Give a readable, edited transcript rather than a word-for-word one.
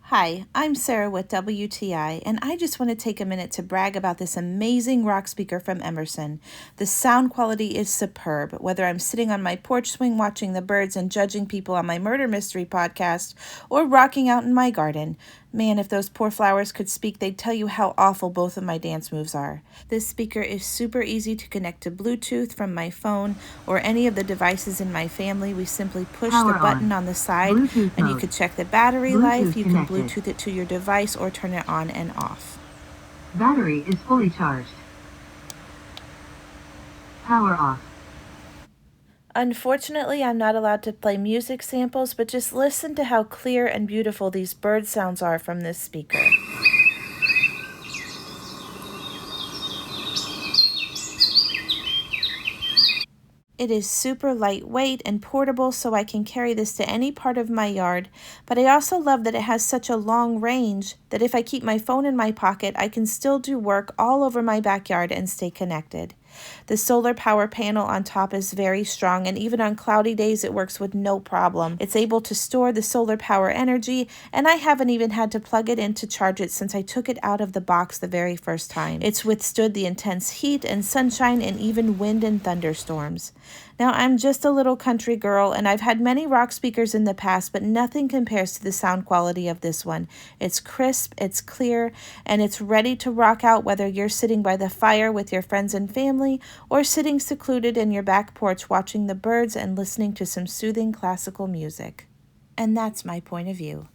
Hi, I'm Sarah with WTI, and I just want to take a minute to brag about this amazing rock speaker from Emerson. The sound quality is superb, whether I'm sitting on my porch swing watching the birds and judging people on my murder mystery podcast, or rocking out in my garden. Man, if those poor flowers could speak, they'd tell you how awful both of my dance moves are. This speaker is super easy to connect to Bluetooth from my phone or any of the devices in my family. We simply push the button on the side and you could check the battery life. You can Bluetooth it to your device or turn it on and off. Battery is fully charged. Power off. Unfortunately, I'm not allowed to play music samples, but just listen to how clear and beautiful these bird sounds are from this speaker. It is super lightweight and portable, so I can carry this to any part of my yard, but I also love that it has such a long range that if I keep my phone in my pocket, I can still do work all over my backyard and stay connected. The solar power panel on top is very strong, and even on cloudy days it works with no problem. It's able to store the solar power energy, and I haven't even had to plug it in to charge it since I took it out of the box the very first time. It's withstood the intense heat and sunshine and even wind and thunderstorms. Now, I'm just a little country girl, and I've had many rock speakers in the past, but nothing compares to the sound quality of this one. It's crisp, it's clear, and it's ready to rock out whether you're sitting by the fire with your friends and family or sitting secluded in your back porch watching the birds and listening to some soothing classical music. And that's my point of view.